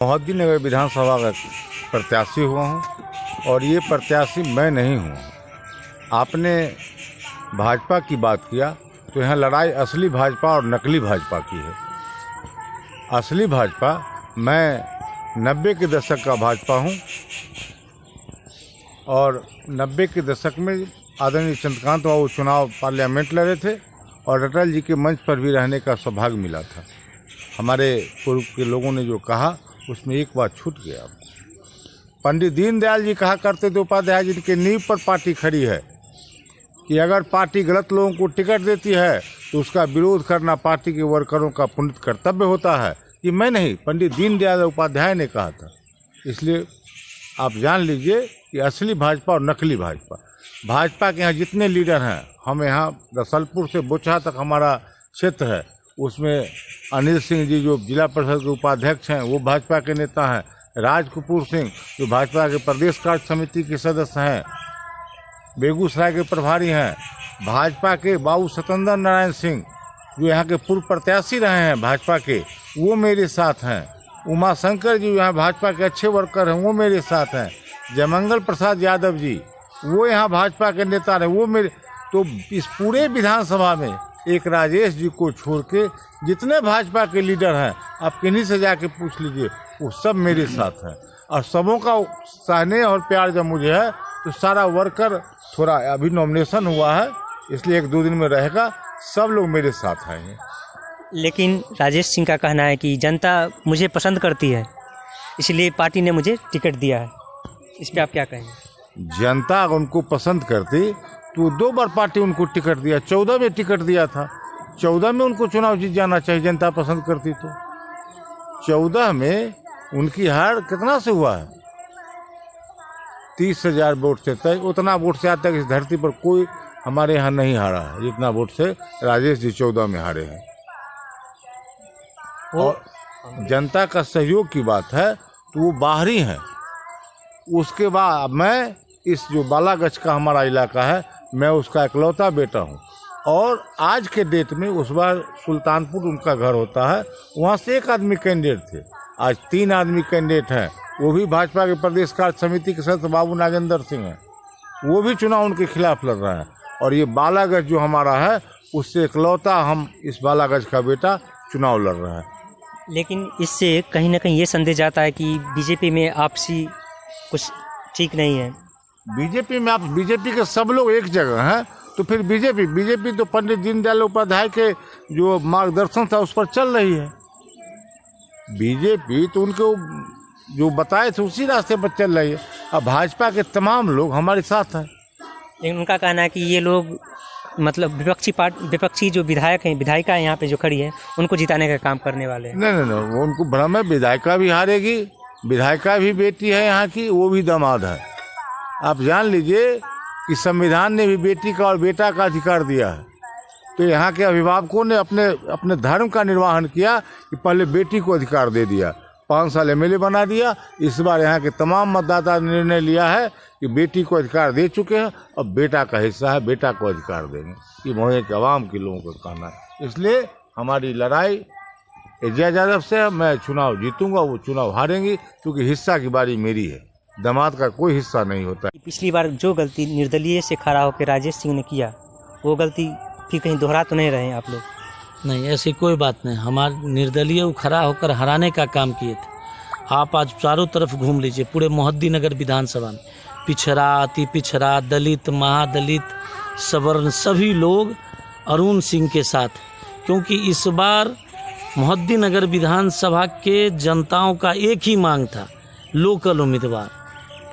मोहद्दीनगर विधानसभा का प्रत्याशी हुआ हूँ और ये प्रत्याशी मैं नहीं हूँ। आपने भाजपा की बात किया तो यहाँ लड़ाई असली भाजपा और नकली भाजपा की है। असली भाजपा, मैं 90 के दशक का भाजपा हूँ और 90 के दशक में आदरणीय चंद्रकांत बाबू चुनाव पार्लियामेंट लड़े थे और अटल जी के मंच पर भी रहने का सौभाग्य मिला था। हमारे पूर्व के लोगों ने जो कहा उसमें एक बात छूट गया। पंडित दीनदयाल जी कहा करते थे उपाध्याय जी की नींव पर पार्टी खड़ी है कि अगर पार्टी गलत लोगों को टिकट देती है तो उसका विरोध करना पार्टी के वर्करों का पुनित कर्तव्य होता है। ये मैं नहीं, पंडित दीनदयाल उपाध्याय ने कहा था। इसलिए आप जान लीजिए कि असली भाजपा और नकली भाजपा, भाजपा के यहाँ जितने लीडर हैं, हम यहाँ रसलपुर से बोचहा तक हमारा क्षेत्र है, उसमें अनिल सिंह जी जो जिला परिषद के उपाध्यक्ष हैं वो भाजपा के नेता हैं, राज कपूर सिंह जो भाजपा के प्रदेश कार्य समिति के सदस्य हैं, बेगूसराय के प्रभारी हैं, भाजपा के बाबू सत्येंद्र नारायण सिंह जो यहाँ के पूर्व प्रत्याशी रहे हैं भाजपा के, वो मेरे साथ हैं, उमा शंकर जी यहाँ भाजपा के अच्छे वर्कर हैं वो मेरे साथ हैं, जयमंगल प्रसाद यादव जी वो यहाँ भाजपा के नेता रहे वो मेरे। तो इस पूरे विधानसभा में एक राजेश जी को छोड़ के जितने भाजपा के लीडर हैं, आप किन्हीं से जाके पूछ लीजिए, वो सब मेरे साथ हैं। और सबों का सहने और प्यार जब मुझे है तो सारा वर्कर, थोड़ा अभी नॉमिनेशन हुआ है इसलिए 1-2 दिन में रहेगा, सब लोग मेरे साथ आएंगे। लेकिन राजेश सिंह का कहना है कि जनता मुझे पसंद करती है इसलिए पार्टी ने मुझे टिकट दिया है। इस पर आप क्या कहेंगे? जनता अगर उनको पसंद करती तो 2 बार पार्टी उनको टिकट दिया, 14 में टिकट दिया था, 14 में उनको चुनाव जीत जाना चाहिए जनता पसंद करती तो। 14 में उनकी हार कितना से हुआ है? 30,000 वोट से तय। उतना वोट से आज तक इस धरती पर कोई हमारे यहाँ नहीं हारा है जितना वोट से राजेश जी 14 में हारे हैं। और जनता का सहयोग की बात है तो वो बाहरी हैं। उसके बाद मैं इस जो बालागंज का हमारा इलाका है, मैं उसका इकलौता बेटा हूँ और आज के डेट में उस बार सुल्तानपुर उनका घर होता है, वहाँ से 1 आदमी कैंडिडेट थे, आज 3 आदमी कैंडिडेट हैं। वो भी भाजपा के प्रदेश कार्य समिति के सदस्य बाबू नागेंद्र सिंह हैं, वो भी चुनाव उनके खिलाफ लड़ रहे हैं। और ये बालागंज जो हमारा है उससे इकलौता हम इस बालागंज का बेटा चुनाव लड़ रहा है। लेकिन इससे कहीं ना कहीं ये संदेश जाता है कि बीजेपी में आपसी कुछ ठीक नहीं है। बीजेपी में आप, बीजेपी के सब लोग एक जगह हैं तो फिर बीजेपी तो पंडित दीनदयाल उपाध्याय के जो मार्गदर्शन था उस पर चल रही है। बीजेपी तो उनको जो बताए थे उसी रास्ते पर चल रही है। अब भाजपा के तमाम लोग हमारे साथ हैं। लेकिन उनका कहना है कि ये लोग मतलब विपक्षी जो विधायक हैं, विधायिका यहाँ पे जो खड़ी है, उनको जिताने का काम करने वाले हैं। नहीं, वो उनको भ्रम है। विधायिका भी हारेगी, विधायिका भी बेटी है यहाँ की, वो भी दामाद है। आप जान लीजिए कि संविधान ने भी बेटी का और बेटा का अधिकार दिया है। तो यहाँ के अभिभावकों ने अपने धर्म का निर्वहन किया कि पहले बेटी को अधिकार दे दिया, 5 साल MLA बना दिया। इस बार यहाँ के तमाम मतदाता ने निर्णय लिया है कि बेटी को अधिकार दे चुके हैं और बेटा का हिस्सा है, बेटा को अधिकार देंगे। ये मोहल्ले के आवाम के लोगों का कहना है। इसलिए हमारी लड़ाई एजाज यादव से, मैं चुनाव जीतूंगा, वो चुनाव हारेंगी, क्योंकि हिस्सा की बारी मेरी है, दामाद का कोई हिस्सा नहीं होता। पिछली बार जो गलती निर्दलीय से खड़ा होकर राजेश सिंह ने किया, वो गलती फिर कहीं दोहरा तो नहीं रहे हैं आप लोग? नहीं, ऐसी कोई बात नहीं। हमारे निर्दलीय खड़ा होकर हराने का काम किए थे। आप आज चारों तरफ घूम लीजिए, पूरे मोहद्दीनगर विधानसभा में पिछड़ा, अति पिछड़ा, दलित, महादलित, सवर्ण, सभी लोग अरुण सिंह के साथ, क्योंकि इस बार मोहद्दीनगर विधानसभा के जनताओं का एक ही मांग था, लोकल उम्मीदवार,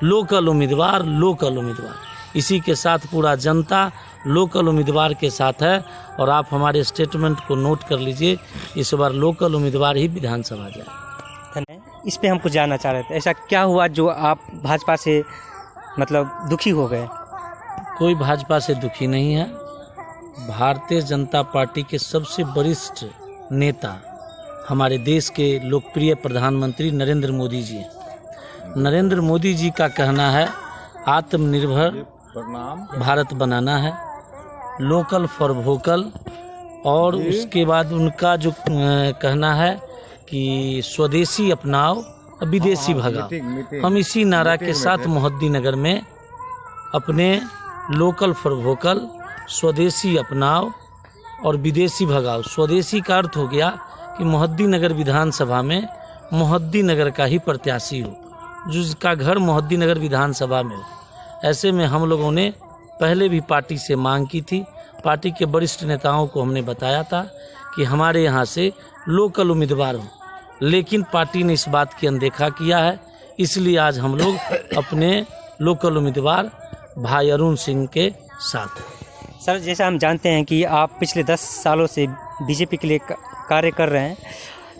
लोकल उम्मीदवार, लोकल उम्मीदवार। इसी के साथ पूरा जनता लोकल उम्मीदवार के साथ है। और आप हमारे स्टेटमेंट को नोट कर लीजिए, इस बार लोकल उम्मीदवार ही विधानसभा जाए। इस पे हमको जानना चाह रहे थे, ऐसा क्या हुआ जो आप भाजपा से मतलब दुखी हो गए? कोई भाजपा से दुखी नहीं है। भारतीय जनता पार्टी के सबसे वरिष्ठ नेता हमारे देश के लोकप्रिय प्रधानमंत्री नरेंद्र मोदी जी हैं। नरेंद्र मोदी जी का कहना है आत्मनिर्भर भारत बनाना है, लोकल फॉर वोकल, और उसके बाद उनका जो कहना है कि स्वदेशी अपनाओ विदेशी भगाओ। मीटिंग। हम इसी नारा के साथ मोहद्दी नगर में अपने लोकल फॉर वोकल, स्वदेशी अपनाओ और विदेशी भगाओ। स्वदेशी का अर्थ हो गया कि मोहद्दी नगर विधानसभा में मोहद्दी नगर का ही प्रत्याशी हो, जिसका घर मोहद्दी नगर विधानसभा में हो। ऐसे में हम लोगों ने पहले भी पार्टी से मांग की थी। पार्टी के वरिष्ठ नेताओं को हमने बताया था कि हमारे यहाँ से लोकल उम्मीदवार हो, लेकिन पार्टी ने इस बात की अनदेखा किया है। इसलिए आज हम लोग अपने लोकल उम्मीदवार भाई अरुण सिंह के साथ हैं। सर, जैसा हम जानते हैं कि आप पिछले 10 सालों से बीजेपी के लिए कार्य कर रहे हैं,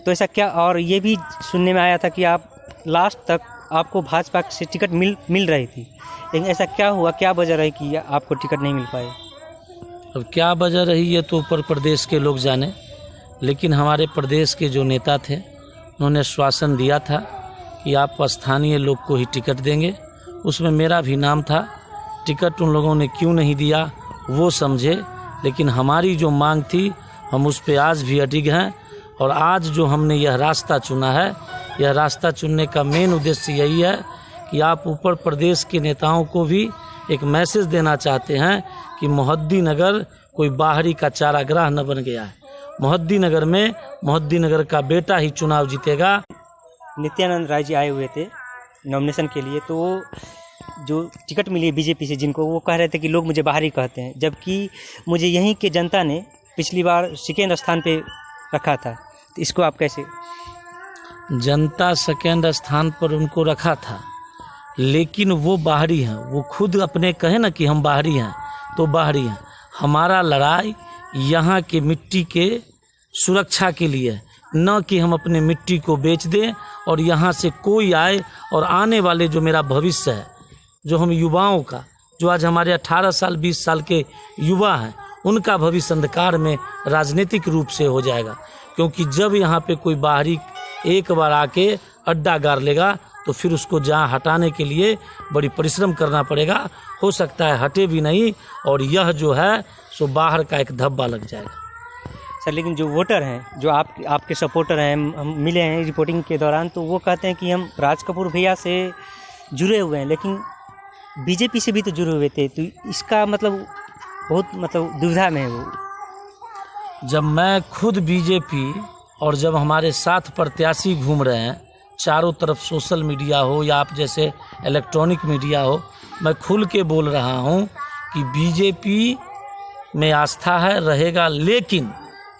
तो ऐसा क्या, और ये भी सुनने में आया था कि आप लास्ट तक आपको भाजपा से टिकट मिल रही थी, लेकिन ऐसा क्या हुआ, क्या वजह रही कि आपको टिकट नहीं मिल पाई? अब क्या वजह रही है तो ऊपर प्रदेश के लोग जाने, लेकिन हमारे प्रदेश के जो नेता थे उन्होंने आश्वासन दिया था कि आप स्थानीय लोग को ही टिकट देंगे। उसमें मेरा भी नाम था। टिकट उन लोगों ने क्यों नहीं दिया वो समझे, लेकिन हमारी जो मांग थी हम उस पर आज भी अडिग हैं। और आज जो हमने यह रास्ता चुना है, यह रास्ता चुनने का मेन उद्देश्य यही है कि आप ऊपर प्रदेश के नेताओं को भी एक मैसेज देना चाहते हैं कि मोहद्दी नगर कोई बाहरी का चारागाह न बन गया है। मोहद्दी नगर में मोहद्दी नगर का बेटा ही चुनाव जीतेगा। नित्यानंद राय जी आए हुए थे नॉमिनेशन के लिए, तो वो जो टिकट मिली बीजेपी से जिनको, वो कह रहे थे कि लोग मुझे बाहरी कहते हैं, जबकि मुझे यहीं के जनता ने पिछली बार सेकेंड स्थान पे रखा था। तो इसको आप कैसे? जनता सेकेंड स्थान पर उनको रखा था, लेकिन वो बाहरी हैं। वो खुद अपने कहे ना कि हम बाहरी हैं, तो बाहरी हैं। हमारा लड़ाई यहाँ के मिट्टी के सुरक्षा के लिए है, न कि हम अपने मिट्टी को बेच दें और यहाँ से कोई आए और आने वाले जो मेरा भविष्य है, जो हम युवाओं का, जो आज हमारे 18 साल 20 साल के युवा हैं, उनका भविष्य अंधकार में राजनीतिक रूप से हो जाएगा। क्योंकि जब यहाँ पे कोई बाहरी एक बार आके अड्डा गाड़ लेगा तो फिर उसको जहाँ हटाने के लिए बड़ी परिश्रम करना पड़ेगा। हो सकता है हटे भी नहीं और यह जो है सो बाहर का एक धब्बा लग जाएगा। सर, लेकिन जो वोटर हैं, जो आपके सपोर्टर हैं, हम मिले हैं रिपोर्टिंग के दौरान, तो वो कहते हैं कि हम राज कपूर भैया से जुड़े हुए हैं, लेकिन बीजेपी से भी तो जुड़े हुए थे। तो इसका मतलब बहुत दुविधा में है वो। जब मैं खुद बीजेपी और जब हमारे साथ प्रत्याशी घूम रहे हैं चारों तरफ, सोशल मीडिया हो या आप जैसे इलेक्ट्रॉनिक मीडिया हो, मैं खुल के बोल रहा हूं कि बीजेपी में आस्था है, रहेगा। लेकिन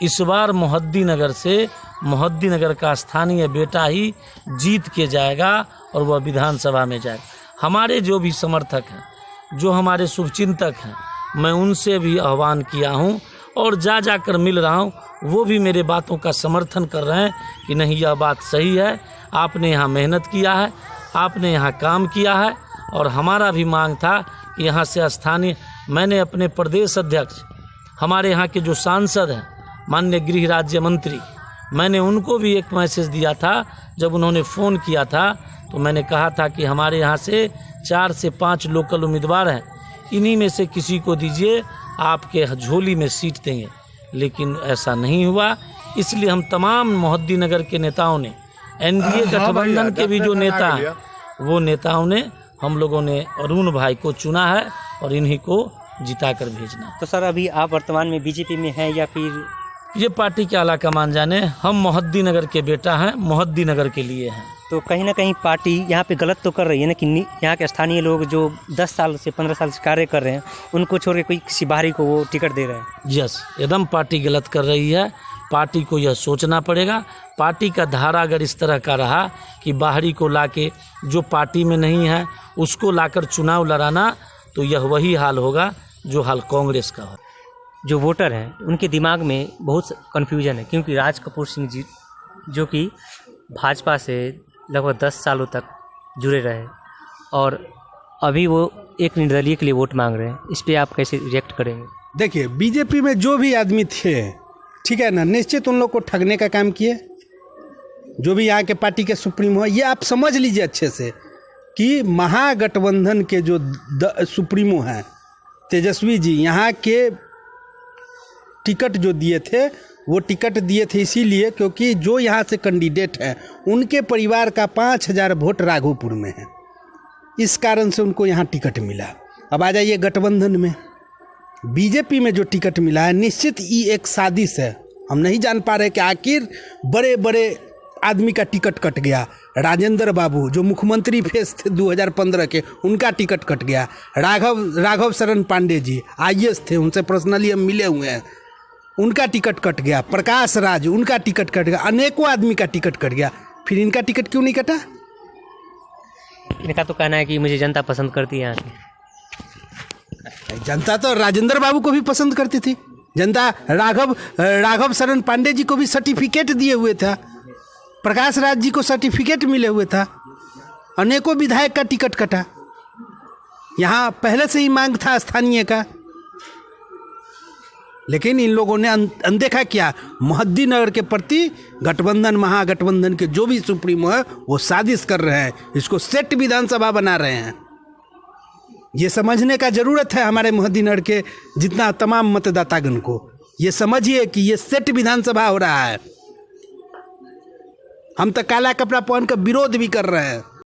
इस बार मोहद्दी नगर से मोहद्दी नगर का स्थानीय बेटा ही जीत के जाएगा और वह विधानसभा में जाएगा। हमारे जो भी समर्थक हैं, जो हमारे शुभचिंतक हैं, मैं उनसे भी आह्वान किया हूं और जाकर मिल रहा हूं। वो भी मेरे बातों का समर्थन कर रहे हैं कि नहीं, यह बात सही है, आपने यहाँ मेहनत किया है, आपने यहाँ काम किया है। और हमारा भी मांग था कि यहाँ से स्थानीय, मैंने अपने प्रदेश अध्यक्ष, हमारे यहाँ के जो सांसद हैं, माननीय गृह राज्य मंत्री, मैंने उनको भी एक मैसेज दिया था। जब उन्होंने फ़ोन किया था तो मैंने कहा था कि हमारे यहाँ से 4 से 5 लोकल उम्मीदवार हैं, इन्हीं में से किसी को दीजिए, आपके झोली में सीट देंगे। लेकिन ऐसा नहीं हुआ। इसलिए हम तमाम मोहद्दी नगर के नेताओं ने, एनडीए गठबंधन के भी जो नेता हैं, वो नेताओं ने, हम लोगों ने अरुण भाई को चुना है और इन्हीं को जिता कर भेजना। तो सर, अभी आप वर्तमान में बीजेपी में हैं या फिर? ये पार्टी के आला कमान जाने। हम मोहद्दी नगर के बेटा हैं, मोहद्दी नगर के लिए हैं। तो कहीं ना कहीं पार्टी यहाँ पे गलत तो कर रही है ना, कि यहाँ के स्थानीय लोग जो 10 साल से 15 साल से कार्य कर रहे हैं, उनको छोड़ के कोई किसी बाहरी को वो टिकट दे रहे हैं। यस, एकदम पार्टी गलत कर रही है। पार्टी को यह सोचना पड़ेगा। पार्टी का धारा अगर इस तरह का रहा कि बाहरी को लाके, जो पार्टी में नहीं है उसको लाकर चुनाव लड़ाना, तो यह वही हाल होगा जो हाल कांग्रेस का हो। जो वोटर हैं उनके दिमाग में बहुत कन्फ्यूजन है, क्योंकि राज कपूर सिंह जी जो कि भाजपा से लगभग 10 सालों तक जुड़े रहे और अभी वो एक निर्दलीय के लिए वोट मांग रहे हैं। इस पर आप कैसे रिएक्ट करेंगे? देखिए, बीजेपी में जो भी आदमी थे, ठीक है ना, निश्चित उन लोग को ठगने का काम किए। जो भी यहाँ के पार्टी के सुप्रीमो है, ये आप समझ लीजिए अच्छे से कि महागठबंधन के जो सुप्रीमो हैं तेजस्वी जी, यहाँ के टिकट जो दिए थे वो टिकट दिए थे इसीलिए क्योंकि जो यहाँ से कैंडिडेट हैं उनके परिवार का 5,000 वोट राघोपुर में है, इस कारण से उनको यहाँ टिकट मिला। अब आ जाइए गठबंधन में, बीजेपी में जो टिकट मिला है निश्चित ये एक साजिश है। हम नहीं जान पा रहे कि आखिर बड़े बड़े आदमी का टिकट कट गया। राजेंद्र बाबू जो मुख्यमंत्री फेस थे 2015 के, उनका टिकट कट गया। राघव शरण पांडे जी IAS थे, उनसे पर्सनली हम मिले हुए हैं, उनका टिकट कट गया। प्रकाश राज उनका टिकट कट गया। अनेकों आदमी का टिकट कट गया, फिर इनका टिकट क्यों नहीं कटा? इनका तो कहना है कि मुझे जनता पसंद करती है यहाँ की। जनता तो राजेंद्र बाबू को भी पसंद करती थी। जनता राघव शरण पांडे जी को भी सर्टिफिकेट दिए हुए था, प्रकाश राज जी को सर्टिफिकेट मिले हुए था। अनेकों विधायक का टिकट कटा। यहाँ पहले से ही मांग था स्थानीय का, लेकिन इन लोगों ने अनदेखा किया। मोहद्दी नगर के प्रति गठबंधन महागठबंधन के जो भी सुप्रीमो है वो साजिश कर रहे हैं, इसको सेट विधानसभा बना रहे हैं। ये समझने का ज़रूरत है हमारे मोहद्दी नगर के जितना तमाम मतदातागण को, ये समझिए कि ये सेट विधानसभा हो रहा है। हम तो काला कपड़ा पहन कर विरोध भी कर रहे हैं।